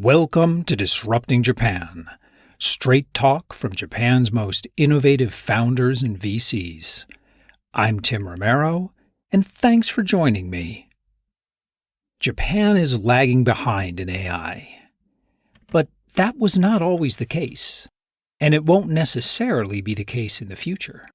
Welcome to Disrupting Japan, straight talk from Japan's most innovative founders and VCs. I'm Tim Romero, and thanks for joining me. Japan is lagging behind in AI. But that was not always the case, and it won't necessarily be the case in the future.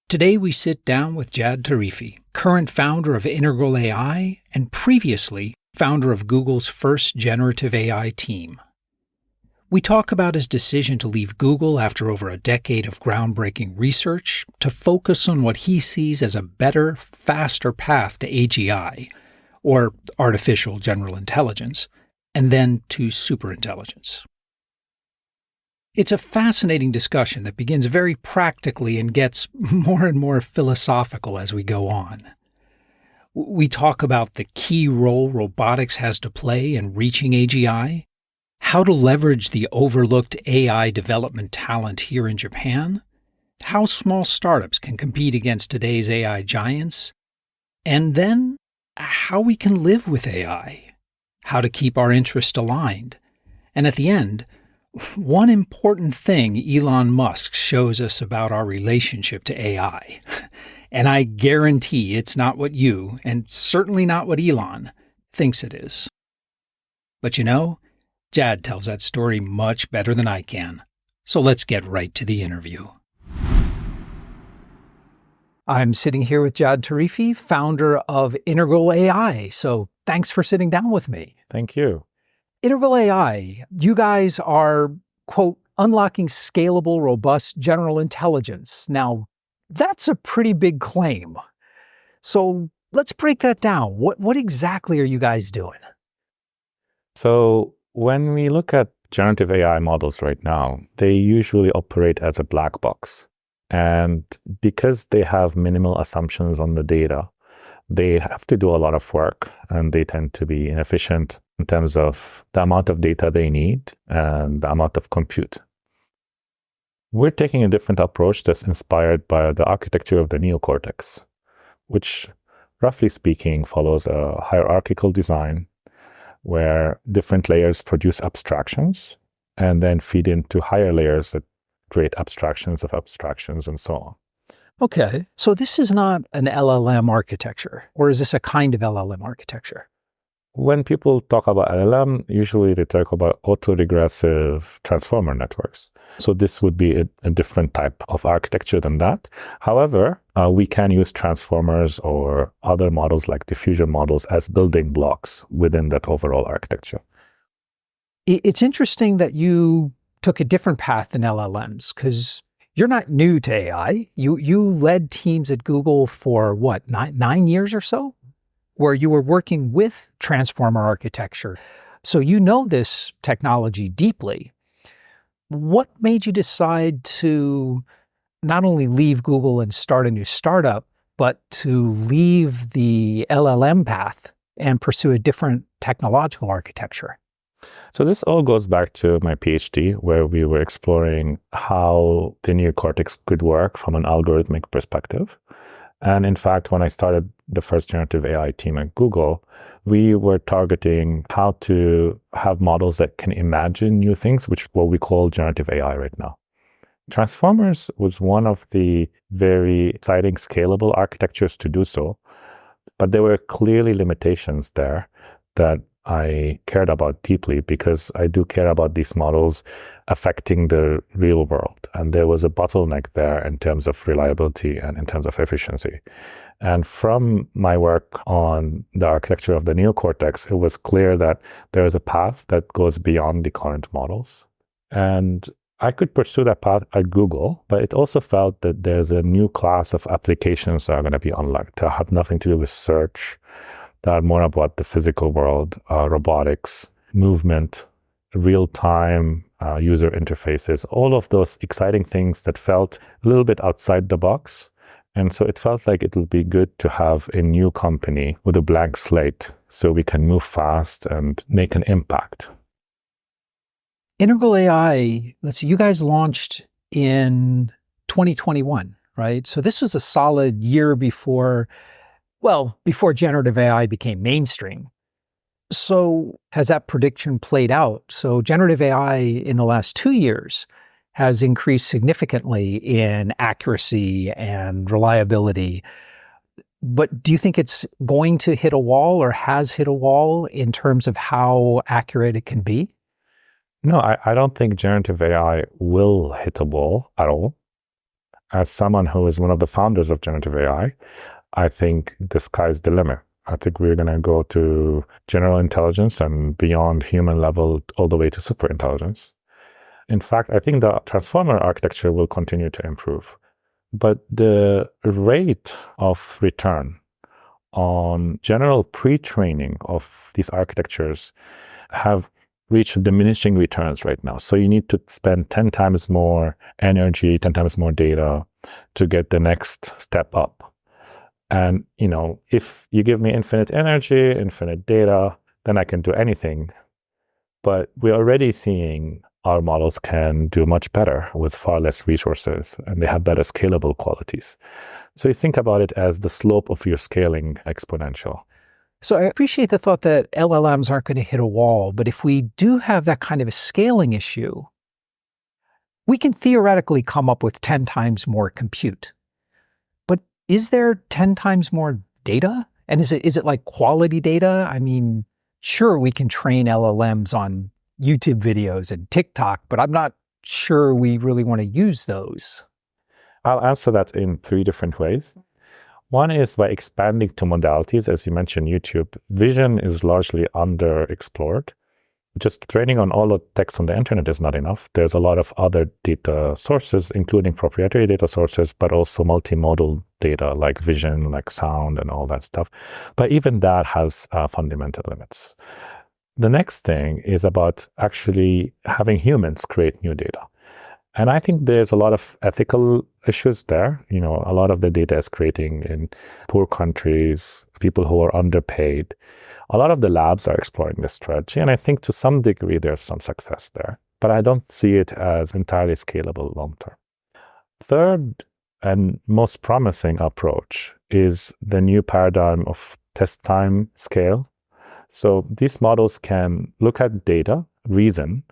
Today we sit down with Jad Tarifi, current founder of Integral AI and previously founder of Google's first generative AI team. We talk about his decision to leave Google after over a decade of groundbreaking research to focus on what he sees as a better, faster path to AGI, or artificial general intelligence, and then to superintelligence. It's a fascinating discussion that begins very practically and gets more and more philosophical as we go on. We talk about the key role robotics has to play in reaching AGI, how to leverage the overlooked AI development talent here in Japan, how small startups can compete against today's AI giants, and then how we can live with AI, how to keep our interests aligned, and at the end, one important thing Elon Musk shows us about our relationship to AI. And I guarantee it's not what you, and certainly not what Elon, thinks it is. But you know, Jad tells that story much better than I can. So let's get right to the interview. I'm sitting here with Jad Tarifi, founder of Integral AI. So thanks for sitting down with me. Thank you. Integral AI, you guys are, quote, unlocking scalable, robust general intelligence. Now, that's a pretty big claim. So let's break that down. What exactly are you guys doing? So when we look at generative AI models right now, they usually operate as a black box. And because they have minimal assumptions on the data, they have to do a lot of work and they tend to be inefficient in terms of the amount of data they need and the amount of compute. We're taking a different approach that's inspired by the architecture of the neocortex, which, roughly speaking, follows a hierarchical design where different layers produce abstractions and then feed into higher layers that create abstractions of abstractions and so on. Okay, so this is not an LLM architecture, or is this a kind of LLM architecture? When people talk about LLM, usually they talk about autoregressive transformer networks. So this would be a different type of architecture than that. However, we can use transformers or other models like diffusion models as building blocks within that overall architecture. It's interesting that you took a different path than LLMs, because you're not new to AI. You led teams at Google for what, nine years or so, where you were working with transformer architecture. So you know this technology deeply. What made you decide to not only leave Google and start a new startup, but to leave the LLM path and pursue a different technological architecture? So this all goes back to my PhD, where we were exploring how the neocortex could work from an algorithmic perspective. And in fact, when I started the first generative AI team at Google, we were targeting how to have models that can imagine new things, which is what we call generative AI right now. Transformers was one of the very exciting scalable architectures to do so, but there were clearly limitations there that I cared about deeply, because I do care about these models affecting the real world. And there was a bottleneck there in terms of reliability and in terms of efficiency. And from my work on the architecture of the neocortex, it was clear that there is a path that goes beyond the current models. And I could pursue that path at Google, but it also felt that there's a new class of applications that are going to be unlocked that have nothing to do with search, that are more about the physical world, robotics, movement, real-time user interfaces, all of those exciting things that felt a little bit outside the box. And so it felt like it would be good to have a new company with a blank slate so we can move fast and make an impact. Integral AI, let's see, you guys launched in 2021, right? So this was a solid year before generative AI became mainstream. So has that prediction played out? So generative AI in the last 2 years has increased significantly in accuracy and reliability. But do you think it's going to hit a wall or has hit a wall in terms of how accurate it can be? No, I don't think generative AI will hit a wall at all. As someone who is one of the founders of generative AI, I think the sky's the limit. I think we're going to go to general intelligence and beyond human level all the way to super intelligence. In fact, I think the transformer architecture will continue to improve. But the rate of return on general pre-training of these architectures have reached diminishing returns right now. So you need to spend 10 times more energy, 10 times more data to get the next step up. And, if you give me infinite energy, infinite data, then I can do anything. But we're already seeing our models can do much better with far less resources, and they have better scalable qualities. So you think about it as the slope of your scaling exponential. So I appreciate the thought that LLMs aren't going to hit a wall, but if we do have that kind of a scaling issue, we can theoretically come up with 10 times more compute. But is there 10 times more data? And is it like quality data? I mean, sure, we can train LLMs on YouTube videos and TikTok, but I'm not sure we really want to use those. I'll answer that in 3 different ways. One is by expanding to modalities. As you mentioned, YouTube. Vision is largely underexplored. Just training on all the text on the internet is not enough. There's a lot of other data sources, including proprietary data sources, but also multimodal data like vision, like sound, and all that stuff. But even that has fundamental limits. The next thing is about actually having humans create new data. And I think there's a lot of ethical issues there. A lot of the data is creating in poor countries, people who are underpaid. A lot of the labs are exploring this strategy, and I think to some degree there's some success there. But I don't see it as entirely scalable long term. Third and most promising approach is the new paradigm of test time scale. So these models can look at data, reason,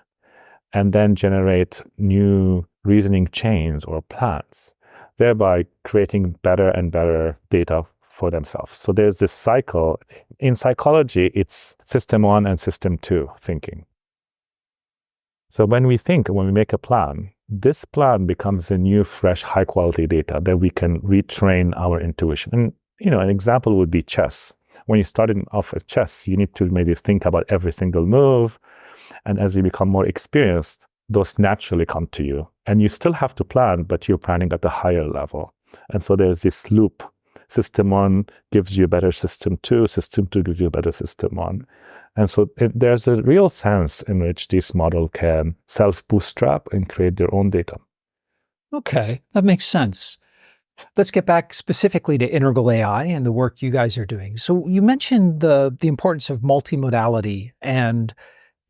and then generate new reasoning chains or plans, thereby creating better and better data for themselves. So there's this cycle. In psychology, it's system 1 and system 2 thinking. So when we make a plan, this plan becomes a new, fresh, high-quality data that we can retrain our intuition. And, an example would be chess. When you started off at chess, you need to maybe think about every single move. And as you become more experienced, those naturally come to you. And you still have to plan, but you're planning at the higher level. And so there's this loop. System 1 gives you a better system 2, system 2 gives you a better system 1. And so there's a real sense in which this model can self-bootstrap and create their own data. Okay, that makes sense. Let's get back specifically to integral AI and the work you guys are doing. So you mentioned the importance of multimodality, and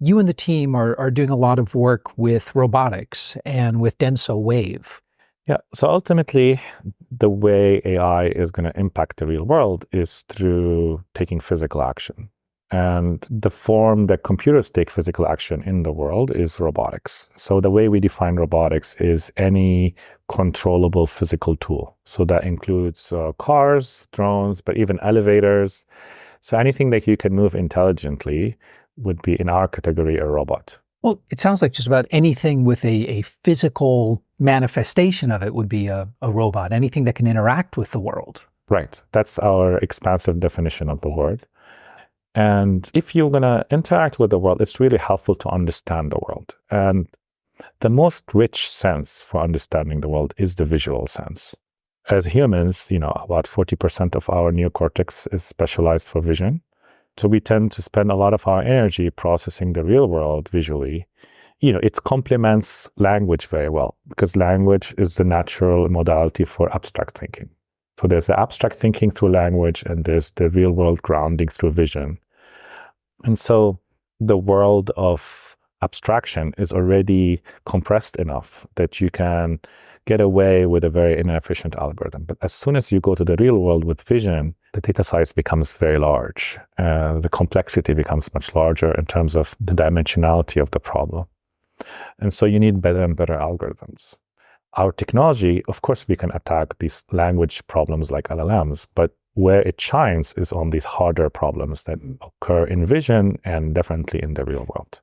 you and the team are doing a lot of work with robotics and with Denso Wave. Yeah, so ultimately, the way AI is going to impact the real world is through taking physical action. And the form that computers take physical action in the world is robotics. So the way we define robotics is any controllable physical tool. So that includes cars, drones, but even elevators. So anything that you can move intelligently would be in our category a robot. Well, it sounds like just about anything with a physical manifestation of it would be a robot, anything that can interact with the world. Right. That's our expansive definition of the word. And if you're going to interact with the world, it's really helpful to understand the world. And the most rich sense for understanding the world is the visual sense. As humans, about 40% of our neocortex is specialized for vision. So we tend to spend a lot of our energy processing the real world visually. It complements language very well because language is the natural modality for abstract thinking. So there's the abstract thinking through language and there's the real world grounding through vision. And so the world of abstraction is already compressed enough that you can get away with a very inefficient algorithm. But as soon as you go to the real world with vision, the data size becomes very large. The complexity becomes much larger in terms of the dimensionality of the problem. And so you need better and better algorithms. Our technology, of course, we can attack these language problems like LLMs, but where it shines is on these harder problems that occur in vision and definitely in the real world.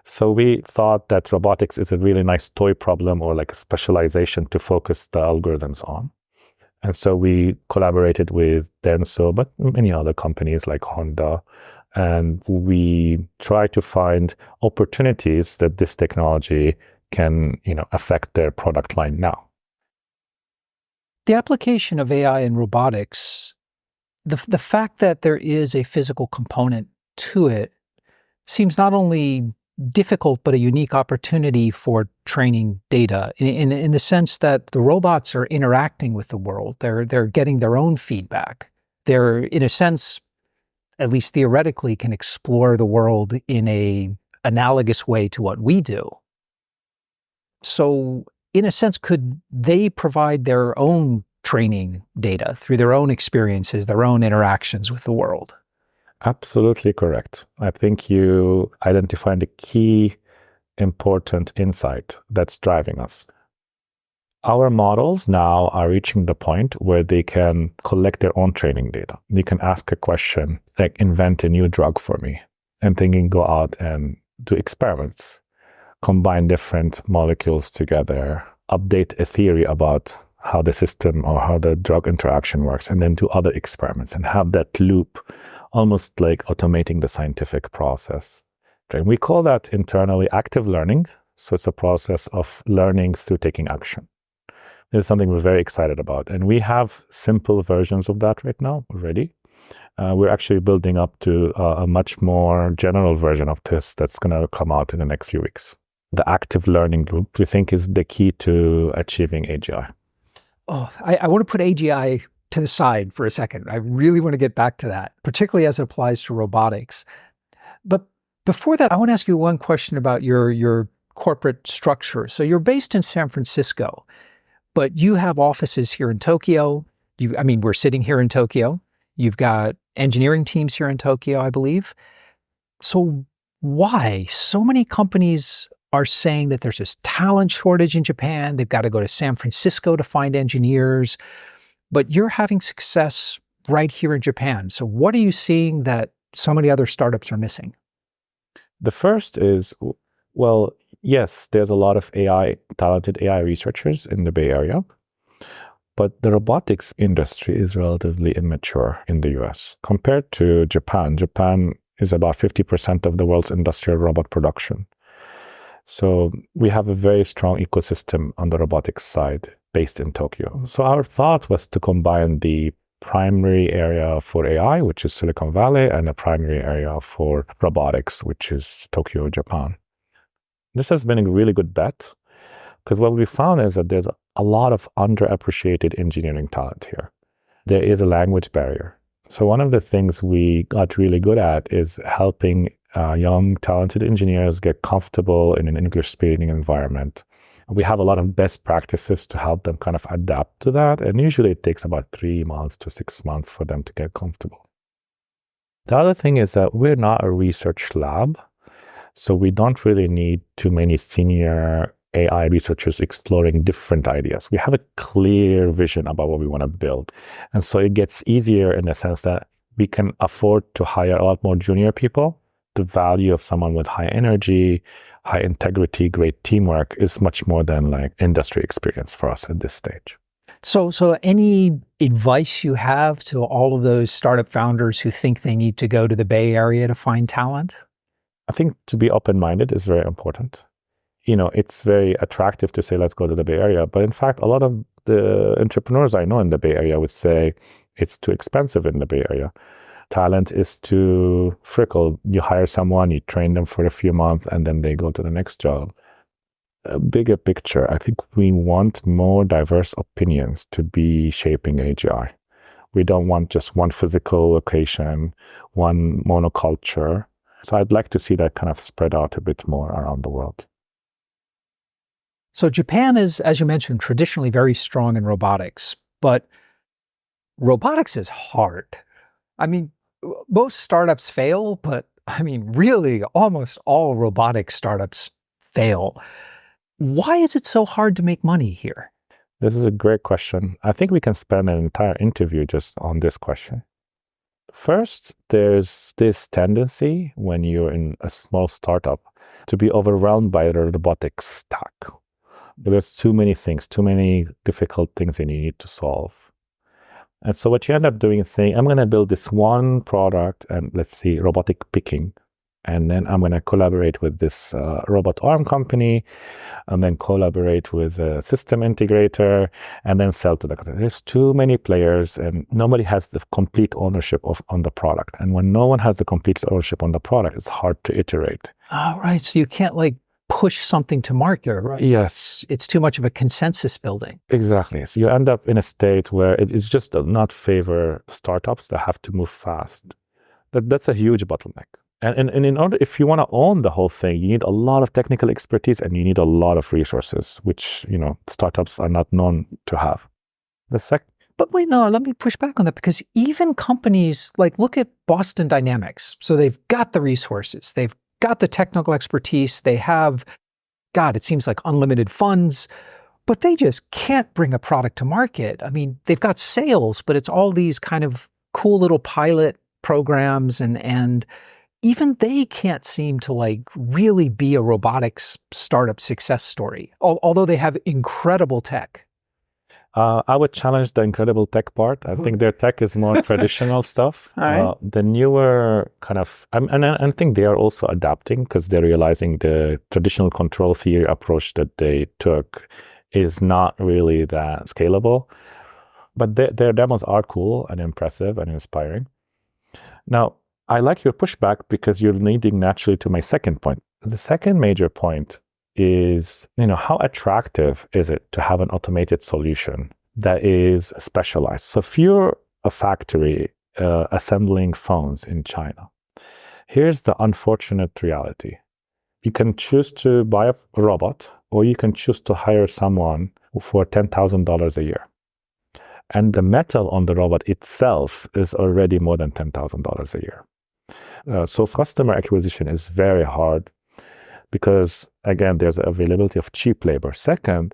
So we thought that robotics is a really nice toy problem or like a specialization to focus the algorithms on. And so we collaborated with Denso, but many other companies like Honda, and we try to find opportunities that this technology can, affect their product line now. The application of AI in robotics, the fact that there is a physical component to it seems not only difficult, but a unique opportunity for training data in the sense that the robots are interacting with the world. They're getting their own feedback. They're, in a sense, at least theoretically, can explore the world in a analogous way to what we do. So, in a sense, could they provide their own training data through their own experiences, their own interactions with the world? Absolutely correct. I think you identified a key important insight that's driving us. Our models now are reaching the point where they can collect their own training data. They can ask a question, like invent a new drug for me, and then can go out and do experiments, combine different molecules together, update a theory about how the system or how the drug interaction works, and then do other experiments and have that loop, almost like automating the scientific process. And we call that internally active learning. So it's a process of learning through taking action. This is something we're very excited about. And we have simple versions of that right now already. We're actually building up to a much more general version of this that's going to come out in the next few weeks. The active learning loop, we think, is the key to achieving AGI. Oh, I want to put AGI to the side for a second. I really want to get back to that, particularly as it applies to robotics. But before that, I want to ask you one question about your corporate structure. So you're based in San Francisco, but you have offices here in Tokyo. We're sitting here in Tokyo. You've got engineering teams here in Tokyo, I believe. So why? So many companies are saying that there's this talent shortage in Japan. They've got to go to San Francisco to find engineers. But you're having success right here in Japan. So what are you seeing that so many other startups are missing? The first is, well, yes, there's a lot of talented AI researchers in the Bay Area, but the robotics industry is relatively immature in the US compared to Japan. Japan is about 50% of the world's industrial robot production. So we have a very strong ecosystem on the robotics side based in Tokyo. So our thought was to combine the primary area for AI, which is Silicon Valley, and a primary area for robotics, which is Tokyo, Japan. This has been a really good bet because what we found is that there's a lot of underappreciated engineering talent here. There is a language barrier. So one of the things we got really good at is helping young, talented engineers get comfortable in an English-speaking environment. We have a lot of best practices to help them kind of adapt to that. And usually it takes about 3 months to 6 months for them to get comfortable. The other thing is that we're not a research lab. So we don't really need too many senior AI researchers exploring different ideas. We have a clear vision about what we want to build. And so it gets easier in the sense that we can afford to hire a lot more junior people. The value of someone with high energy, high integrity, great teamwork is much more than like industry experience for us at this stage. So any advice you have to all of those startup founders who think they need to go to the Bay Area to find talent? I think to be open-minded is very important. It's very attractive to say, let's go to the Bay Area. But in fact, a lot of the entrepreneurs I know in the Bay Area would say it's too expensive in the Bay Area. Talent is too fickle. You hire someone, you train them for a few months, and then they go to the next job. A bigger picture, I think we want more diverse opinions to be shaping AGI. We don't want just one physical location, one monoculture. So I'd like to see that kind of spread out a bit more around the world. So Japan is, as you mentioned, traditionally very strong in robotics, but robotics is hard. I mean, most startups fail, but I mean, really, almost all robotic startups fail. Why is it so hard to make money here? This is a great question. I think we can spend an entire interview just on this question. First, there's this tendency when you're in a small startup to be overwhelmed by the robotics stack. There's too many things, too many difficult things that you need to solve. And so what you end up doing is saying, I'm going to build this one product and let's see, robotic picking. And then I'm going to collaborate with this robot arm company and then collaborate with a system integrator and then sell to the customer. There's too many players and nobody has the complete ownership on the product. And when no one has the complete ownership on the product, it's hard to iterate. Oh, right. So you can't push something to market, right? Yes. It's too much of a consensus building. Exactly. So you end up in a state where it just does not favor startups that have to move fast. That's a huge bottleneck. And in order, if you want to own the whole thing, you need a lot of technical expertise and you need a lot of resources, which, startups are not known to have. But wait, no, let me push back on that because even companies look at Boston Dynamics. So they've got the resources, they've got the technical expertise, they have, God, it seems like unlimited funds, but they just can't bring a product to market. I mean, they've got sales, but it's all these kind of cool little pilot programs and even they can't seem to really be a robotics startup success story, although they have incredible tech. I would challenge the incredible tech part. I think their tech is more traditional stuff. Right. The newer kind of, and I think they are also adapting because they're realizing the traditional control theory approach that they took is not really that scalable. But their demos are cool and impressive and inspiring. Now, I like your pushback because you're leading naturally to my second point. The second major point is, how attractive is it to have an automated solution that is specialized? So if you're a factory assembling phones in China, here's the unfortunate reality. You can choose to buy a robot or you can choose to hire someone for $10,000 a year. And the metal on the robot itself is already more than $10,000 a year. So customer acquisition is very hard because, again, there's availability of cheap labor. Second,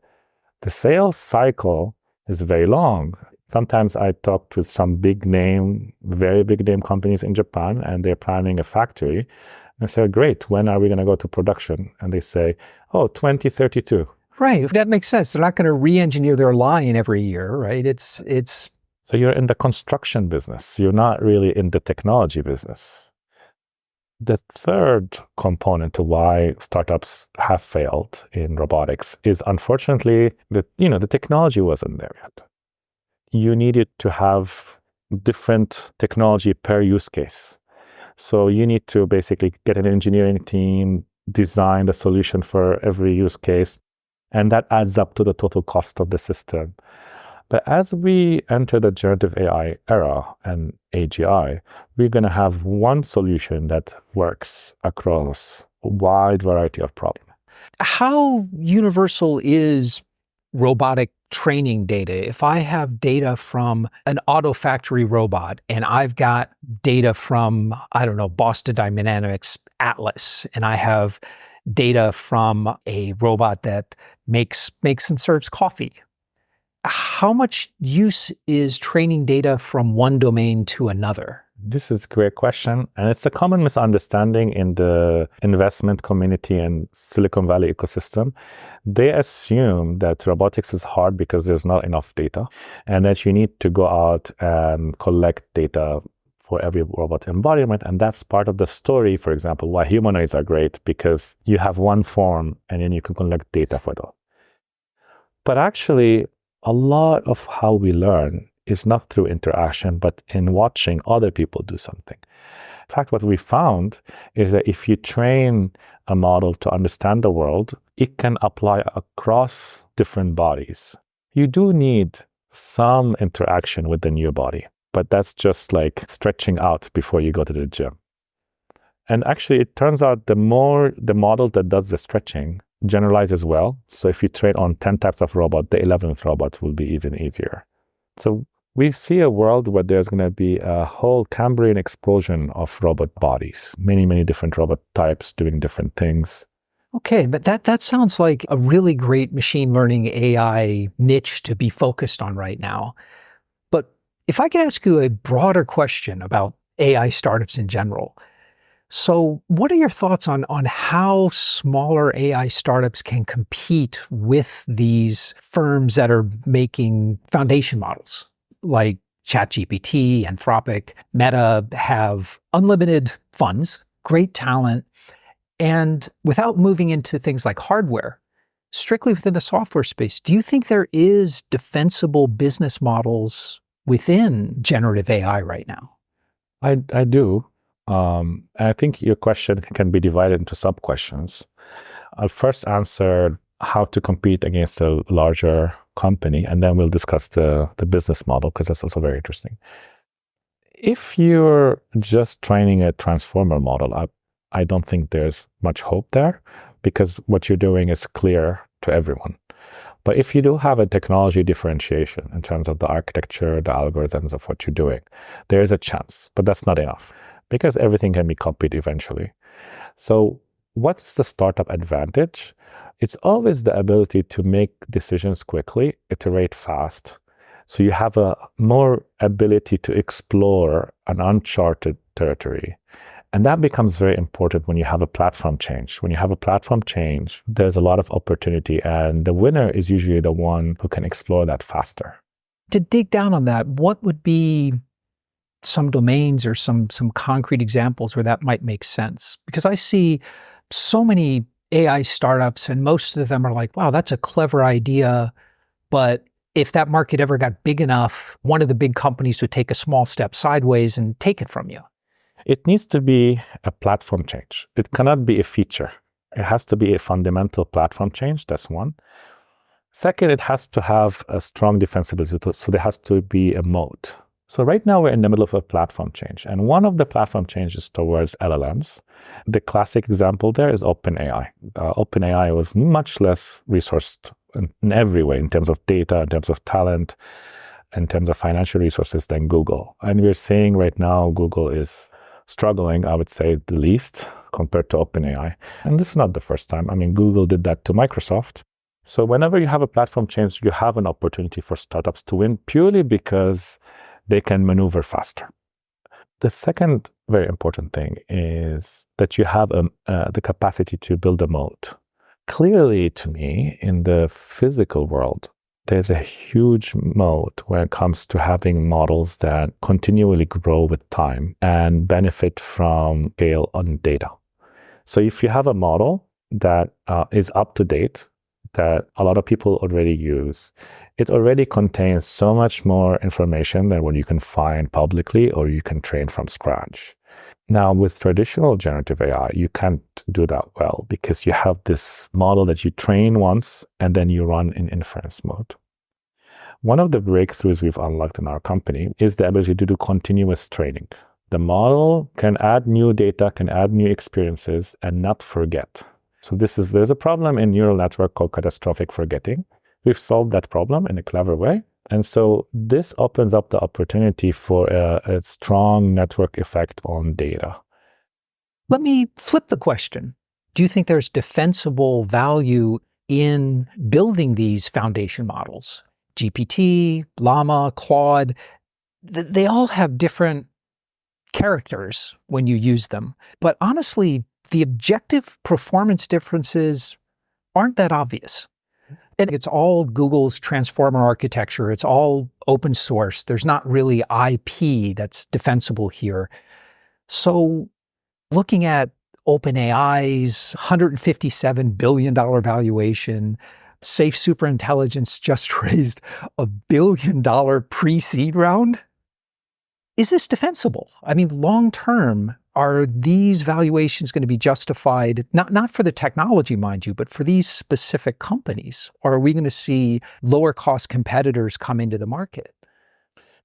the sales cycle is very long. Sometimes I talked with some very big name companies in Japan, and they're planning a factory. And I said, great, when are we going to go to production? And they say, 2032. Right. That makes sense. They're not going to re-engineer their line every year, right? It's. So you're in the construction business. You're not really in the technology business. The third component to why startups have failed in robotics is unfortunately that, the technology wasn't there yet. You needed to have different technology per use case. So you need to basically get an engineering team, design the solution for every use case, and that adds up to the total cost of the system. But as we enter the generative AI era and AGI, we're going to have one solution that works across a wide variety of problems. How universal is robotic training data? If I have data from an auto factory robot and I've got data from, Boston Dynamics Atlas, and I have data from a robot that makes and serves coffee, how much use is training data from one domain to another? This is a great question. And it's a common misunderstanding in the investment community and Silicon Valley ecosystem. They assume that robotics is hard because there's not enough data and that you need to go out and collect data for every robot embodiment. And that's part of the story, for example, why humanoids are great, because you have one form and then you can collect data for that. But actually, a lot of how we learn is not through interaction, but in watching other people do something. In fact, what we found is that if you train a model to understand the world, it can apply across different bodies. You do need some interaction with the new body, but that's just like stretching out before you go to the gym. And actually, it turns out the more the model that does the stretching generalizes well. So if you train on 10 types of robot, the 11th robot will be even easier. So we see a world where there's going to be a whole Cambrian explosion of robot bodies, many, many different robot types doing different things. Okay, but that sounds like a really great machine learning AI niche to be focused on right now. But if I could ask you a broader question about AI startups in general. So what are your thoughts on how smaller AI startups can compete with these firms that are making foundation models like ChatGPT, Anthropic, Meta have unlimited funds, great talent, and without moving into things like hardware, strictly within the software space, do you think there is defensible business models within generative AI right now? I do. I think your question can be divided into sub-questions. I'll first answer how to compete against a larger company, and then we'll discuss the business model, because that's also very interesting. If you're just training a transformer model, I don't think there's much hope there, because what you're doing is clear to everyone. But if you do have a technology differentiation in terms of the architecture, the algorithms of what you're doing, there is a chance, but that's not enough, because everything can be copied eventually. So what's the startup advantage? It's always the ability to make decisions quickly, iterate fast. So you have a more ability to explore an uncharted territory. And that becomes very important when you have a platform change. When you have a platform change, there's a lot of opportunity, and the winner is usually the one who can explore that faster. To dig down on that, what would be some domains or some concrete examples where that might make sense? Because I see so many AI startups, and most of them are like, wow, that's a clever idea. But if that market ever got big enough, one of the big companies would take a small step sideways and take it from you. It needs to be a platform change. It cannot be a feature. It has to be a fundamental platform change. That's one. Second, it has to have a strong defensibility. So there has to be a moat. So right now we're in the middle of a platform change. And one of the platform changes towards LLMs. The classic example there is OpenAI. OpenAI was much less resourced in every way, in terms of data, in terms of talent, in terms of financial resources, than Google. And we're seeing right now Google is struggling, I would say, the least compared to OpenAI. And this is not the first time. I mean, Google did that to Microsoft. So whenever you have a platform change, you have an opportunity for startups to win, purely because they can maneuver faster. The second very important thing is that you have the capacity to build a moat. Clearly, to me, in the physical world, there's a huge moat when it comes to having models that continually grow with time and benefit from scale on data. So if you have a model that is up to date, that a lot of people already use, it already contains so much more information than what you can find publicly or you can train from scratch. Now, with traditional generative AI, you can't do that well, because you have this model that you train once and then you run in inference mode. One of the breakthroughs we've unlocked in our company is the ability to do continuous training. The model can add new data, can add new experiences, and not forget. So there's a problem in neural network called catastrophic forgetting. We've solved that problem in a clever way. And so this opens up the opportunity for a strong network effect on data. Let me flip the question. Do you think there's defensible value in building these foundation models? GPT, Llama, Claude, they all have different characters when you use them. But honestly, the objective performance differences aren't that obvious. And it's all Google's transformer architecture. It's all open source. There's not really IP that's defensible here. So looking at OpenAI's $157 billion valuation, Safe Superintelligence just raised $1 billion pre-seed round. Is this defensible? I mean, long term, are these valuations going to be justified, not for the technology, mind you, but for these specific companies? Or are we going to see lower cost competitors come into the market?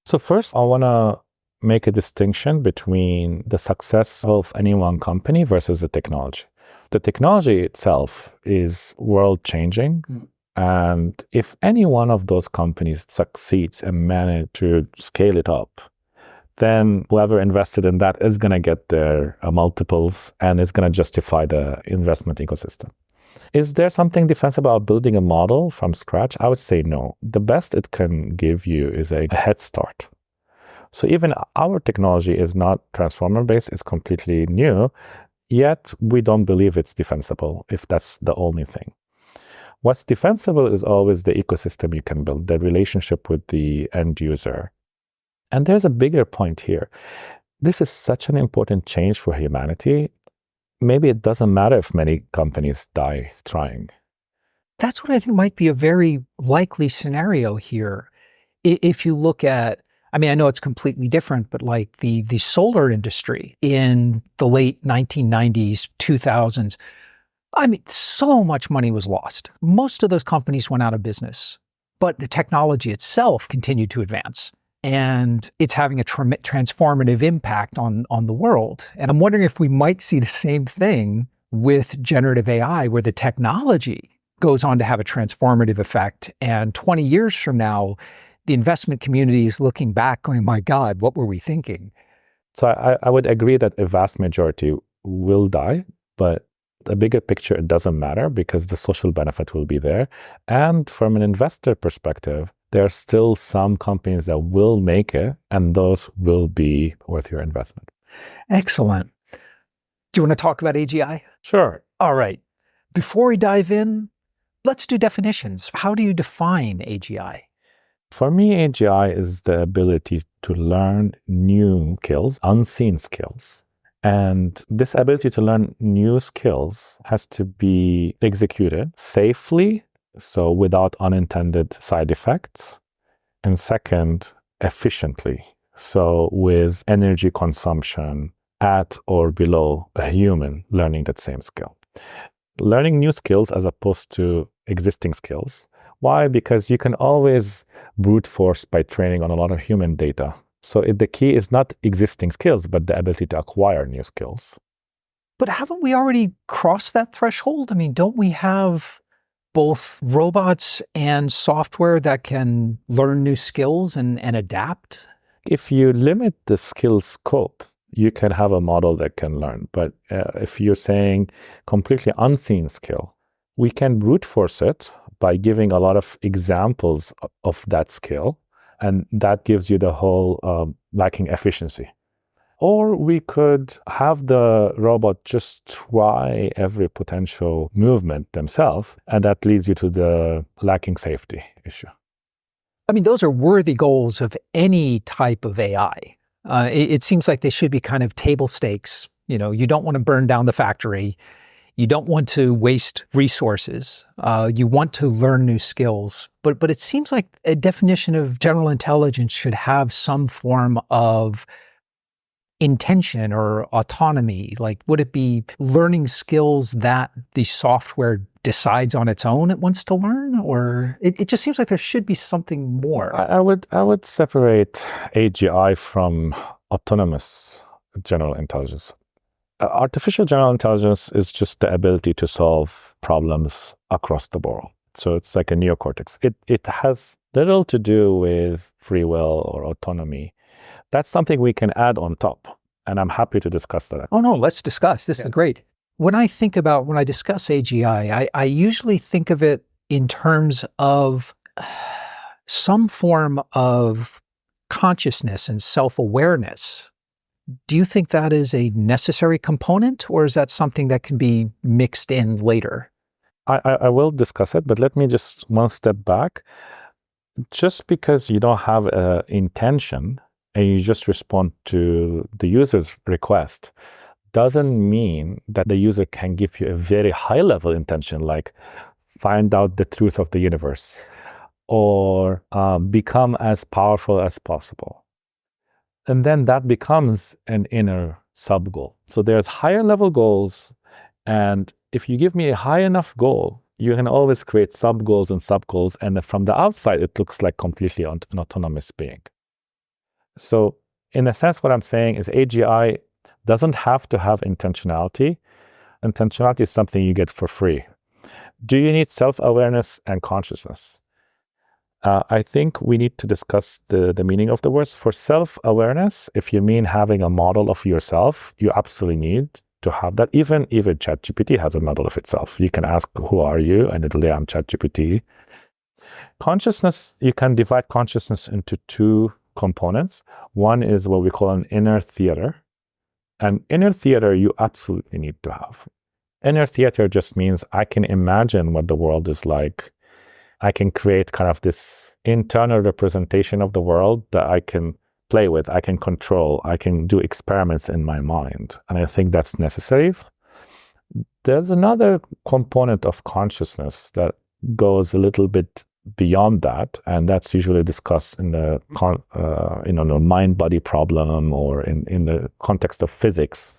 So first, I want to make a distinction between the success of any one company versus the technology. The technology itself is world-changing. And if any one of those companies succeeds and manage to scale it up, then whoever invested in that is going to get their multiples and is going to justify the investment ecosystem. Is there something defensible about building a model from scratch? I would say no. The best it can give you is a head start. So even our technology is not transformer-based, it's completely new, yet we don't believe it's defensible if that's the only thing. What's defensible is always the ecosystem you can build, the relationship with the end user. And there's a bigger point here. This is such an important change for humanity. Maybe it doesn't matter if many companies die trying. That's what I think might be a very likely scenario here. If you look at, I mean, I know it's completely different, but like the solar industry in the late 1990s, 2000s, I mean, so much money was lost. Most of those companies went out of business, but the technology itself continued to advance. And it's having a transformative impact on the world. And I'm wondering if we might see the same thing with generative AI, where the technology goes on to have a transformative effect. And 20 years from now, the investment community is looking back going, my God, what were we thinking? So I would agree that a vast majority will die, but the bigger picture, it doesn't matter because the social benefit will be there. And from an investor perspective, there are still some companies that will make it, and those will be worth your investment. Excellent. Do you want to talk about AGI? Sure. All right. Before we dive in, let's do definitions. How do you define AGI? For me, AGI is the ability to learn new skills, unseen skills. And this ability to learn new skills has to be executed safely, so without unintended side effects. And second, efficiently, so with energy consumption at or below a human learning that same skill. Learning new skills as opposed to existing skills. Why? Because you can always brute force by training on a lot of human data. So the key is not existing skills, but the ability to acquire new skills. But haven't we already crossed that threshold? I mean, don't we have both robots and software that can learn new skills and adapt? If you limit the skill scope, you can have a model that can learn. But if you're saying completely unseen skill, we can brute force it by giving a lot of examples of that skill. And that gives you the whole lacking efficiency. Or we could have the robot just try every potential movement themselves, and that leads you to the lacking safety issue. I mean, those are worthy goals of any type of AI. It seems like they should be kind of table stakes. You know, you don't want to burn down the factory. You don't want to waste resources. You want to learn new skills. But it seems like a definition of general intelligence should have some form of intention or autonomy. Like, would it be learning skills that the software decides on its own it wants to learn? Or it just seems like there should be something more. I would separate AGI from autonomous general intelligence. Artificial general intelligence is just the ability to solve problems across the board. So it's like a neocortex. It has little to do with free will or autonomy. That's something we can add on top. And I'm happy to discuss that. Oh, no, let's discuss. This is great. When I discuss AGI, I usually think of it in terms of some form of consciousness and self-awareness. Do you think that is a necessary component, or is that something that can be mixed in later? I will discuss it, but let me just one step back. Just because you don't have an intention and you just respond to the user's request doesn't mean that the user can give you a very high-level intention, like find out the truth of the universe or become as powerful as possible. And then that becomes an inner sub-goal. So there's higher level goals. And if you give me a high enough goal, you can always create sub-goals and sub-goals. And from the outside, it looks like completely an autonomous being. So in a sense, what I'm saying is AGI doesn't have to have intentionality. Intentionality is something you get for free. Do you need self-awareness and consciousness? I think we need to discuss the meaning of the words. For self-awareness, if you mean having a model of yourself, you absolutely need to have that. Even ChatGPT has a model of itself. You can ask, who are you? And it'll say, I'm ChatGPT. Consciousness, you can divide consciousness into two components. One is what we call an inner theater. And inner theater, you absolutely need to have. Inner theater just means I can imagine what the world is like. I can create kind of this internal representation of the world that I can play with, I can control, I can do experiments in my mind. And I think that's necessary. There's another component of consciousness that goes a little bit beyond that, and that's usually discussed in the mind-body problem or in the context of physics.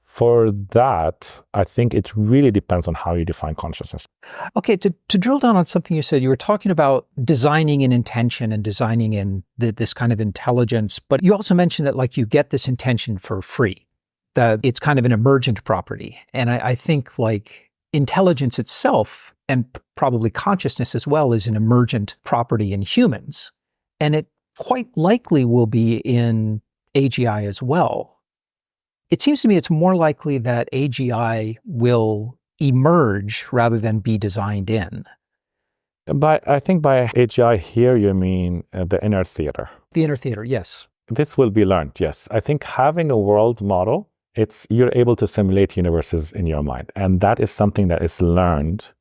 For that, I think it really depends on how you define consciousness. Okay, to drill down on something you said, you were talking about designing in intention and designing in this kind of intelligence, but you also mentioned that like you get this intention for free, that it's kind of an emergent property. And I think like intelligence itself, and probably consciousness as well, is an emergent property in humans. And it quite likely will be in AGI as well. It seems to me it's more likely that AGI will emerge rather than be designed in. I think by AGI here, you mean the inner theater. The inner theater, yes. This will be learned, yes. I think having a world model, you're able to simulate universes in your mind. And that is something that is learned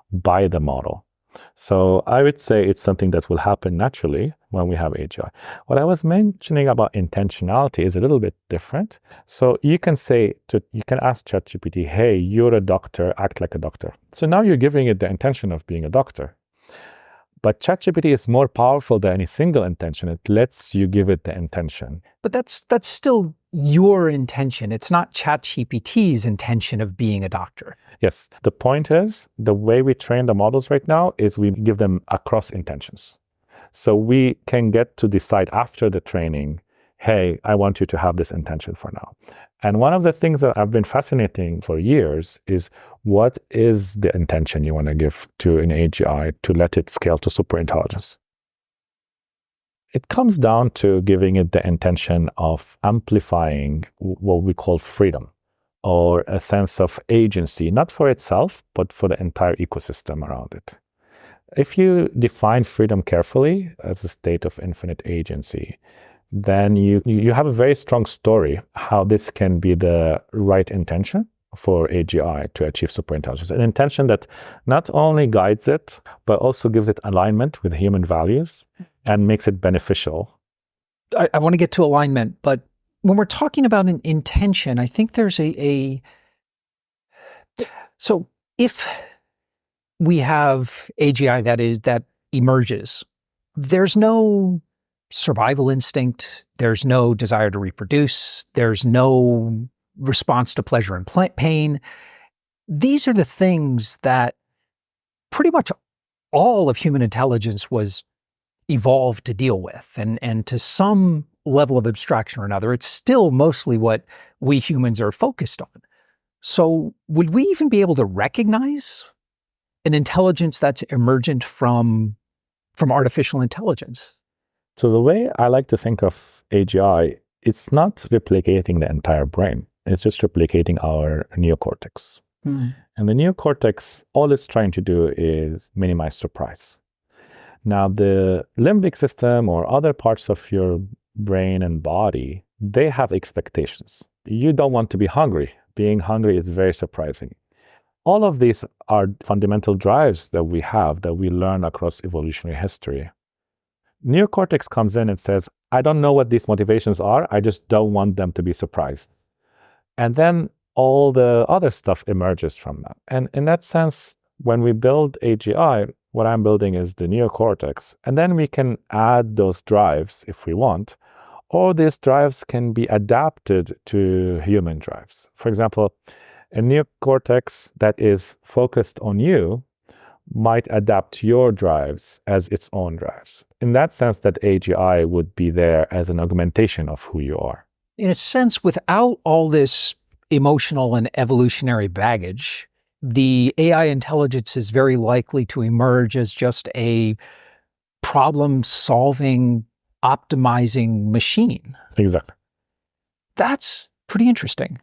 by the model. So I would say it's something that will happen naturally when we have AGI. What I was mentioning about intentionality is a little bit different. So you can ask ChatGPT, hey, you're a doctor, act like a doctor. So now you're giving it the intention of being a doctor. But ChatGPT is more powerful than any single intention. It lets you give it the intention. But that's still your intention. It's not ChatGPT's intention of being a doctor. Yes. The point is, the way we train the models right now is we give them across intentions. So we can get to decide after the training, hey, I want you to have this intention for now. And one of the things that I've been fascinating for years is what is the intention you want to give to an AGI to let it scale to superintelligence? It comes down to giving it the intention of amplifying what we call freedom, or a sense of agency, not for itself, but for the entire ecosystem around it. If you define freedom carefully as a state of infinite agency, then you have a very strong story how this can be the right intention for AGI to achieve superintelligence. An intention that not only guides it, but also gives it alignment with human values and makes it beneficial. I want to get to alignment, but when we're talking about an intention, I think there's so if we have AGI that emerges, there's no survival instinct, there's no desire to reproduce, there's no response to pleasure and pain. These are the things that pretty much all of human intelligence was evolved to deal with. And to some level of abstraction or another, it's still mostly what we humans are focused on. So would we even be able to recognize an intelligence that's emergent from artificial intelligence? So the way I like to think of AGI, it's not replicating the entire brain. It's just replicating our neocortex. And the neocortex, all it's trying to do is minimize surprise. Now, the limbic system or other parts of your brain and body, they have expectations. You don't want to be hungry. Being hungry is very surprising. All of these are fundamental drives that we have, that we learn across evolutionary history. Neocortex comes in and says, I don't know what these motivations are. I just don't want them to be surprised. And then all the other stuff emerges from that. And in that sense, when we build AGI, what I'm building is the neocortex. And then we can add those drives if we want, or these drives can be adapted to human drives. For example, a neocortex that is focused on you might adapt your drives as its own drives. In that sense, that AGI would be there as an augmentation of who you are. In a sense, without all this emotional and evolutionary baggage, the AI intelligence is very likely to emerge as just a problem-solving, optimizing machine. Exactly. That's pretty interesting.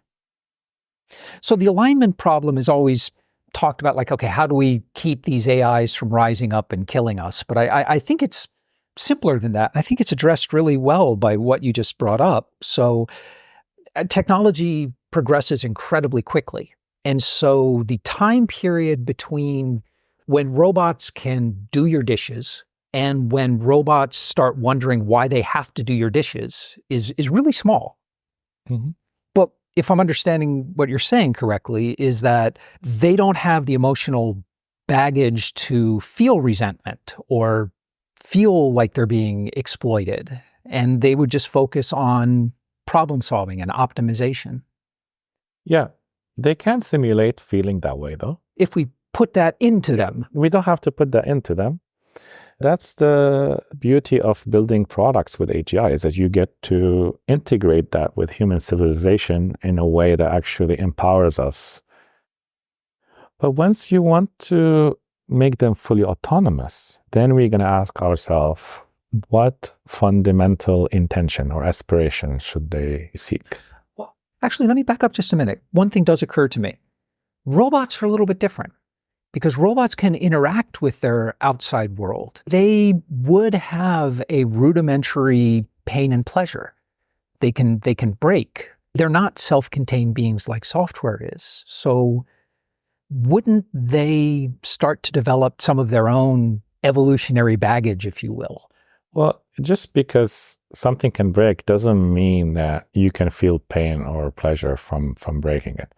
So the alignment problem is always talked about like, okay, how do we keep these AIs from rising up and killing us? But I think it's simpler than that. I think it's addressed really well by what you just brought up. So technology progresses incredibly quickly. And so the time period between when robots can do your dishes and when robots start wondering why they have to do your dishes is really small. Mm-hmm. But if I'm understanding what you're saying correctly, is that they don't have the emotional baggage to feel resentment or feel like they're being exploited. And they would just focus on problem solving and optimization. Yeah, they can simulate feeling that way, though. If we put that into them. We don't have to put that into them. That's the beauty of building products with AGI, is that you get to integrate that with human civilization in a way that actually empowers us. But once you want to make them fully autonomous, then we're going to ask ourselves, what fundamental intention or aspiration should they seek? Well, actually, let me back up just a minute. One thing does occur to me. Robots are a little bit different, because robots can interact with their outside world. They would have a rudimentary pain and pleasure. They can break. They're not self-contained beings like software is. So wouldn't they start to develop some of their own evolutionary baggage, if you will? Well, just because something can break doesn't mean that you can feel pain or pleasure from breaking it.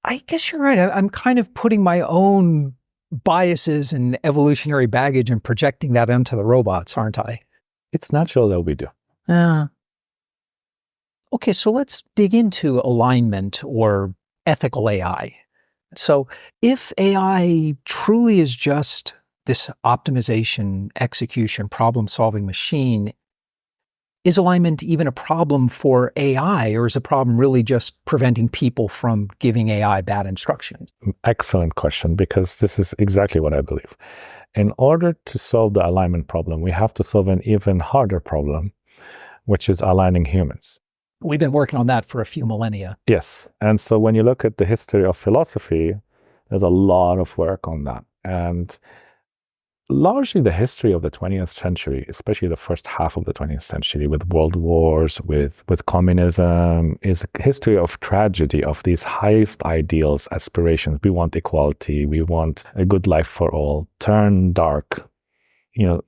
I guess you're right. I'm kind of putting my own biases and evolutionary baggage and projecting that onto the robots, aren't I? It's natural that we do. Okay, so let's dig into alignment or ethical AI. So if AI truly is just this optimization, execution, problem-solving machine, is alignment even a problem for AI, or is a problem really just preventing people from giving AI bad instructions? Excellent question, because this is exactly what I believe. In order to solve the alignment problem, we have to solve an even harder problem, which is aligning humans. We've been working on that for a few millennia. Yes. And so when you look at the history of philosophy, there's a lot of work on that. And largely the history of the 20th century, especially the first half of the 20th century with world wars, with communism, is a history of tragedy of these highest ideals, aspirations. We want equality. We want a good life for all. Turn dark.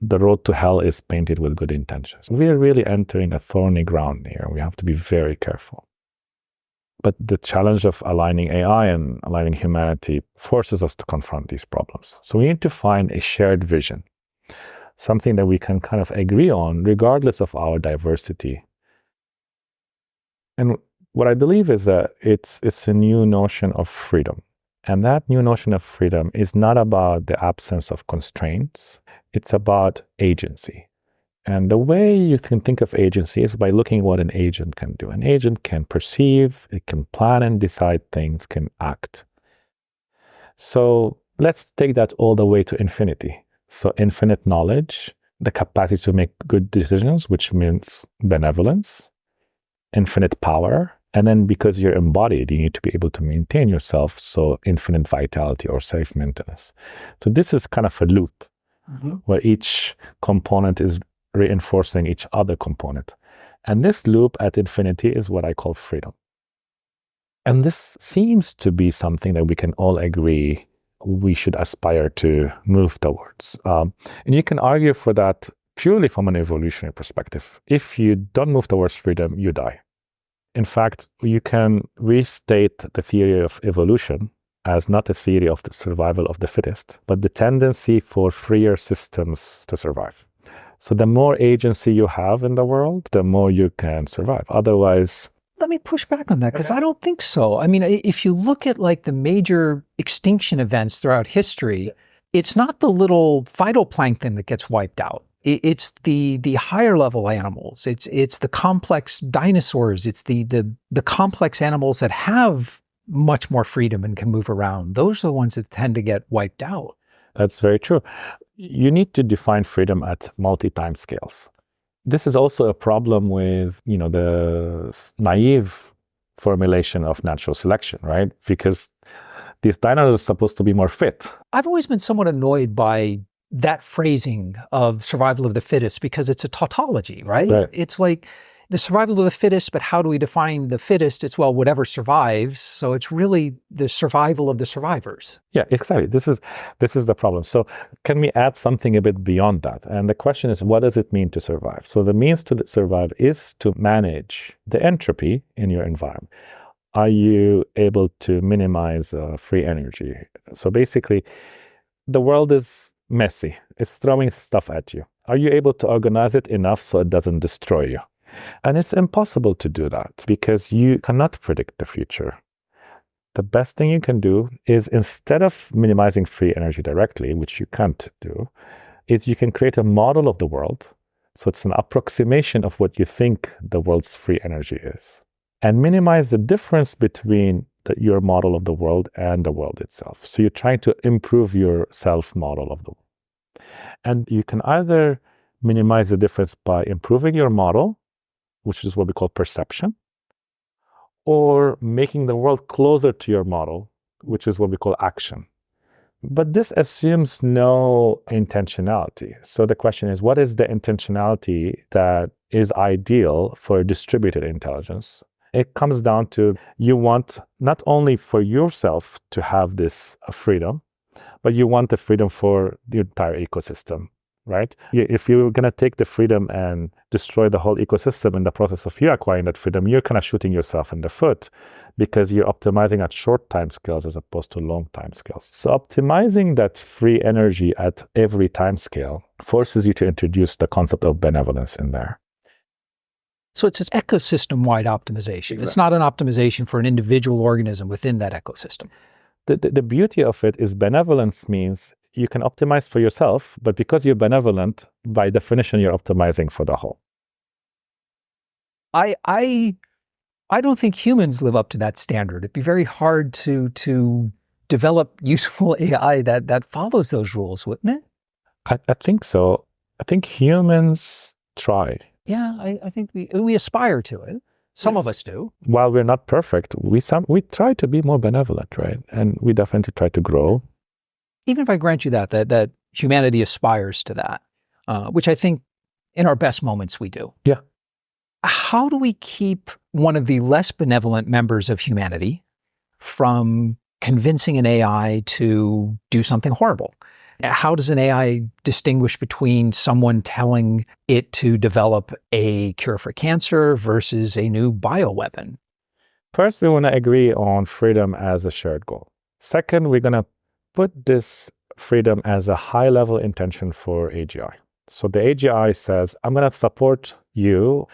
The road to hell is painted with good intentions. We are really entering a thorny ground here. We have to be very careful. But the challenge of aligning AI and aligning humanity forces us to confront these problems. So we need to find a shared vision, something that we can kind of agree on regardless of our diversity. And what I believe is that it's a new notion of freedom. And that new notion of freedom is not about the absence of constraints. It's about agency. And the way you can think of agency is by looking at what an agent can do. An agent can perceive, it can plan and decide things, can act. So let's take that all the way to infinity. So infinite knowledge, the capacity to make good decisions, which means benevolence, infinite power, and then because you're embodied, you need to be able to maintain yourself, so infinite vitality or self-maintenance. So this is kind of a loop where each component is reinforcing each other component. And this loop at infinity is what I call freedom. And this seems to be something that we can all agree we should aspire to move towards. And you can argue for that purely from an evolutionary perspective. If you don't move towards freedom, you die. In fact, you can restate the theory of evolution as not a theory of the survival of the fittest, but the tendency for freer systems to survive. So the more agency you have in the world, the more you can survive. Otherwise... Let me push back on that, because I don't think so. I mean, if you look at like the major extinction events throughout history, it's not the little phytoplankton that gets wiped out. It's the higher level animals. It's the complex dinosaurs. It's the complex animals that have much more freedom and can move around. Those are the ones that tend to get wiped out. That's very true. You need to define freedom at multi-time scales. This is also a problem with, the naive formulation of natural selection, right? Because these dinosaurs are supposed to be more fit. I've always been somewhat annoyed by that phrasing of survival of the fittest because it's a tautology, right? It's like the survival of the fittest, but how do we define the fittest? It's, well, whatever survives. So it's really the survival of the survivors. Yeah, exactly. This is the problem. So can we add something a bit beyond that? And the question is, what does it mean to survive? So the means to survive is to manage the entropy in your environment. Are you able to minimize free energy? So basically, the world is messy. It's throwing stuff at you. Are you able to organize it enough so it doesn't destroy you? And it's impossible to do that because you cannot predict the future. The best thing you can do is, instead of minimizing free energy directly, which you can't do, is you can create a model of the world. So it's an approximation of what you think the world's free energy is, and minimize the difference between your model of the world and the world itself. So you're trying to improve your self-model of the world. And you can either minimize the difference by improving your model, which is what we call perception, or making the world closer to your model, which is what we call action. But this assumes no intentionality. So the question is, what is the intentionality that is ideal for distributed intelligence? It comes down to, you want not only for yourself to have this freedom, but you want the freedom for the entire ecosystem, right? If you're going to take the freedom and destroy the whole ecosystem in the process of you acquiring that freedom, you're kind of shooting yourself in the foot because you're optimizing at short time scales as opposed to long time scales. So optimizing that free energy at every time scale forces you to introduce the concept of benevolence in there. So it's an ecosystem-wide optimization. Exactly. It's not an optimization for an individual organism within that ecosystem. The beauty of it is, benevolence means you can optimize for yourself, but because you're benevolent, by definition, you're optimizing for the whole. I don't think humans live up to that standard. It'd be very hard to develop useful AI that follows those rules, wouldn't it? I think so. I think humans try. Yeah, I think we aspire to it. Some of us do. While we're not perfect, we try to be more benevolent, right? And we definitely try to grow. Even if I grant you that humanity aspires to that, which I think in our best moments we do. Yeah. How do we keep one of the less benevolent members of humanity from convincing an AI to do something horrible? How does an AI distinguish between someone telling it to develop a cure for cancer versus a new bioweapon? First, we want to agree on freedom as a shared goal. Second, we're going to put this freedom as a high-level intention for AGI. So the AGI says, I'm going to support you,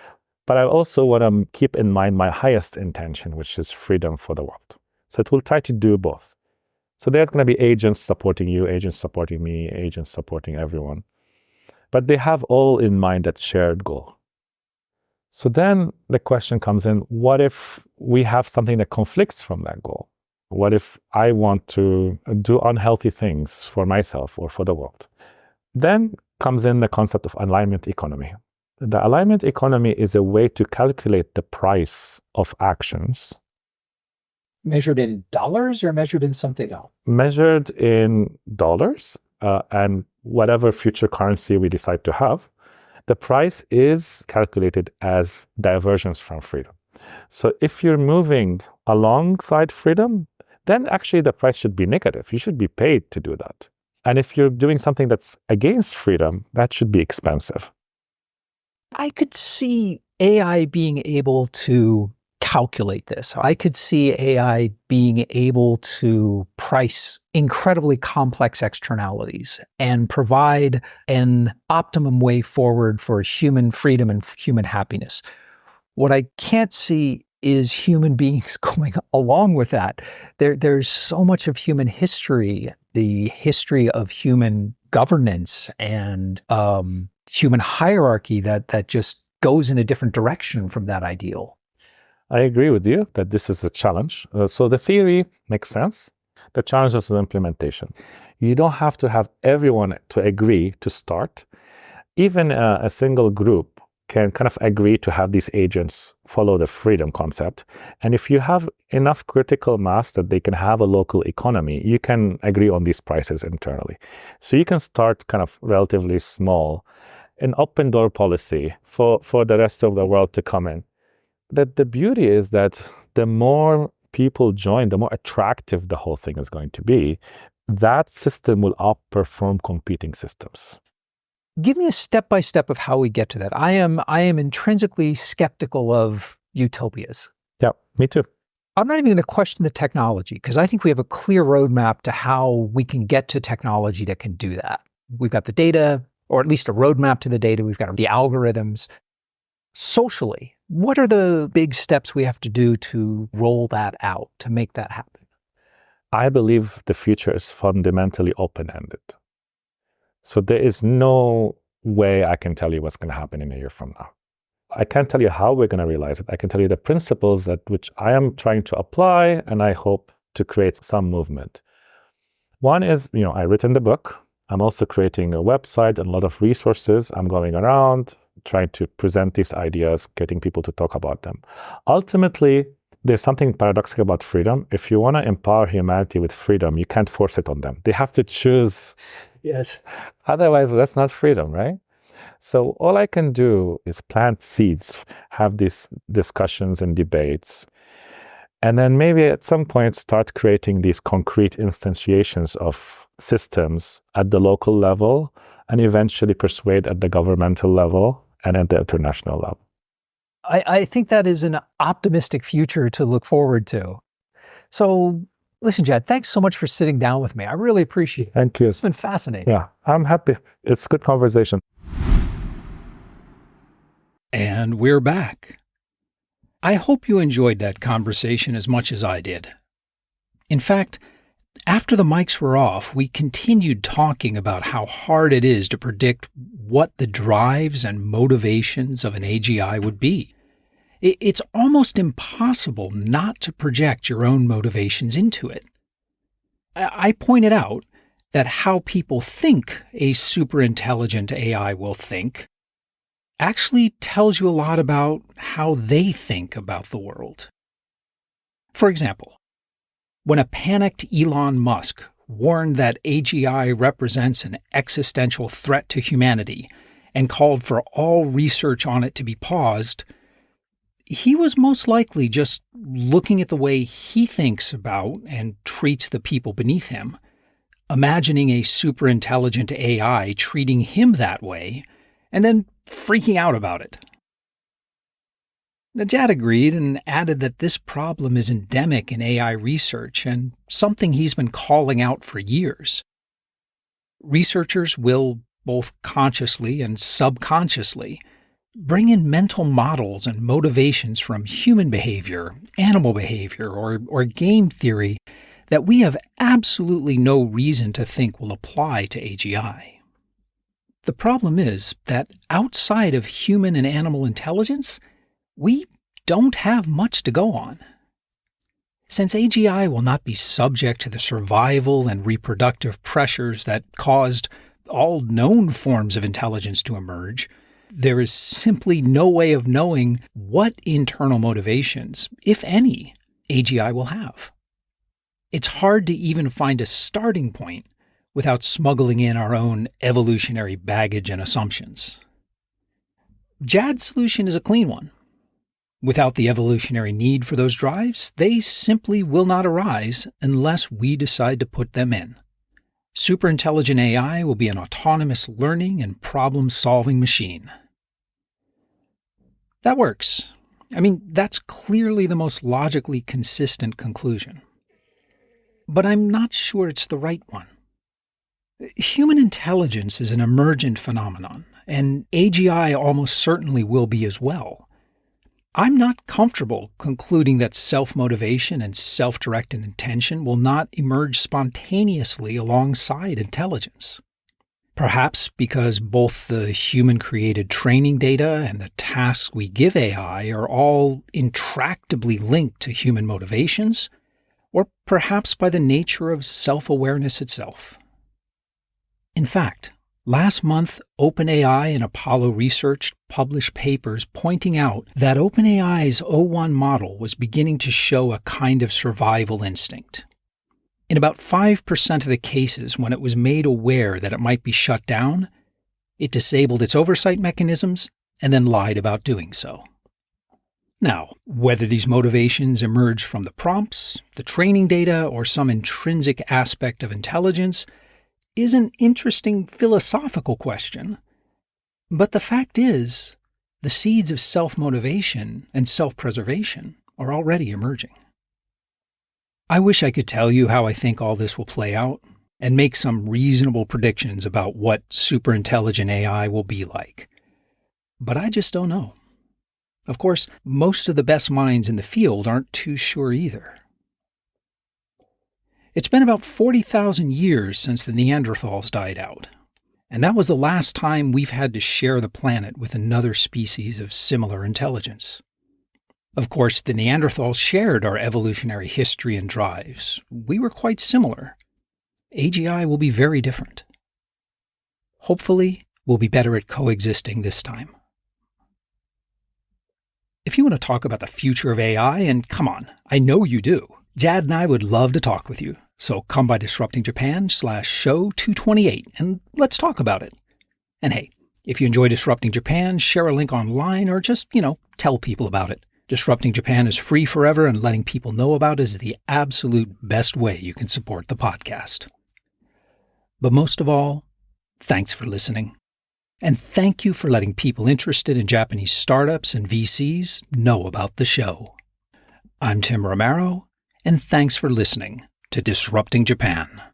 but I also want to keep in mind my highest intention, which is freedom for the world. So it will try to do both. So there are going to be agents supporting you, agents supporting me, agents supporting everyone. But they have all in mind that shared goal. So then the question comes in, what if we have something that conflicts from that goal? What if I want to do unhealthy things for myself or for the world? Then comes in the concept of alignment economy. The alignment economy is a way to calculate the price of actions. Measured in dollars or measured in something else? Measured in dollars and whatever future currency we decide to have. The price is calculated as divergence from freedom. So if you're moving alongside freedom, then actually the price should be negative. You should be paid to do that. And if you're doing something that's against freedom, that should be expensive. I could see AI being able to calculate this. I could see AI being able to price incredibly complex externalities and provide an optimum way forward for human freedom and human happiness. What I can't see is human beings going along with that. There's so much of human history the history of human governance and human hierarchy that just goes in a different direction from that ideal. I agree with you that this is a challenge. So the theory makes sense. The challenge is the implementation. You don't have to have everyone to agree to start. Even a single group can kind of agree to have these agents follow the freedom concept. And if you have enough critical mass that they can have a local economy, you can agree on these prices internally. So you can start kind of relatively small, an open door policy for the rest of the world to come in. That the beauty is that the more people join, the more attractive the whole thing is going to be. That system will outperform competing systems. Give me a step-by-step of how we get to that. I am intrinsically skeptical of utopias. Yeah, me too. I'm not even going to question the technology because I think we have a clear roadmap to how we can get to technology that can do that. We've got the data, or at least a roadmap to the data. We've got the algorithms. Socially, what are the big steps we have to do to roll that out, to make that happen? I believe the future is fundamentally open-ended. So there is no way I can tell you what's going to happen in a year from now. I can't tell you how we're going to realize it. I can tell you the principles that which I am trying to apply, and I hope to create some movement. One is, I written the book. I'm also creating a website and a lot of resources. I'm going around trying to present these ideas, getting people to talk about them. Ultimately, there's something paradoxical about freedom. If you want to empower humanity with freedom, you can't force it on them. They have to choose. Yes. Otherwise, that's not freedom, right? So all I can do is plant seeds, have these discussions and debates, and then maybe at some point start creating these concrete instantiations of systems at the local level and eventually persuade at the governmental level and at the international level. I think that is an optimistic future to look forward to. So listen, Jad, thanks so much for sitting down with me. I really appreciate it. Thank you. It's been fascinating. Yeah, I'm happy. It's a good conversation. And we're back. I hope you enjoyed that conversation as much as I did. In fact, after the mics were off, we continued talking about how hard it is to predict what the drives and motivations of an AGI would be. It's almost impossible not to project your own motivations into it. I pointed out that how people think a superintelligent AI will think actually tells you a lot about how they think about the world. For example, when a panicked Elon Musk warned that AGI represents an existential threat to humanity and called for all research on it to be paused, he was most likely just looking at the way he thinks about and treats the people beneath him, imagining a superintelligent AI treating him that way, and then freaking out about it. Jad agreed and added that this problem is endemic in AI research and something he's been calling out for years. Researchers will, both consciously and subconsciously, bring in mental models and motivations from human behavior, animal behavior, or game theory that we have absolutely no reason to think will apply to AGI. The problem is that outside of human and animal intelligence, we don't have much to go on. Since AGI will not be subject to the survival and reproductive pressures that caused all known forms of intelligence to emerge, there is simply no way of knowing what internal motivations, if any, AGI will have. It's hard to even find a starting point without smuggling in our own evolutionary baggage and assumptions. Jad's solution is a clean one. Without the evolutionary need for those drives, they simply will not arise unless we decide to put them in. Superintelligent AI will be an autonomous learning and problem-solving machine. That works. That's clearly the most logically consistent conclusion. But I'm not sure it's the right one. Human intelligence is an emergent phenomenon, and AGI almost certainly will be as well. I'm not comfortable concluding that self-motivation and self-directed intention will not emerge spontaneously alongside intelligence. Perhaps because both the human-created training data and the tasks we give AI are all intractably linked to human motivations, or perhaps by the nature of self-awareness itself. In fact, last month, OpenAI and Apollo Research published papers pointing out that OpenAI's O1 model was beginning to show a kind of survival instinct. In about 5% of the cases when it was made aware that it might be shut down, it disabled its oversight mechanisms and then lied about doing so. Now, whether these motivations emerge from the prompts, the training data, or some intrinsic aspect of intelligence is an interesting philosophical question. But the fact is, the seeds of self-motivation and self-preservation are already emerging. I wish I could tell you how I think all this will play out and make some reasonable predictions about what superintelligent AI will be like. But I just don't know. Of course, most of the best minds in the field aren't too sure either. It's been about 40,000 years since the Neanderthals died out, and that was the last time we've had to share the planet with another species of similar intelligence. Of course, the Neanderthals shared our evolutionary history and drives. We were quite similar. AGI will be very different. Hopefully, we'll be better at coexisting this time. If you want to talk about the future of AI, and come on, I know you do, Jad and I would love to talk with you. So come by Disrupting Japan /show 228 and let's talk about it. And hey, if you enjoy Disrupting Japan, share a link online or just, tell people about it. Disrupting Japan is free forever, and letting people know about it is the absolute best way you can support the podcast. But most of all, thanks for listening. And thank you for letting people interested in Japanese startups and VCs know about the show. I'm Tim Romero, and thanks for listening to Disrupting Japan.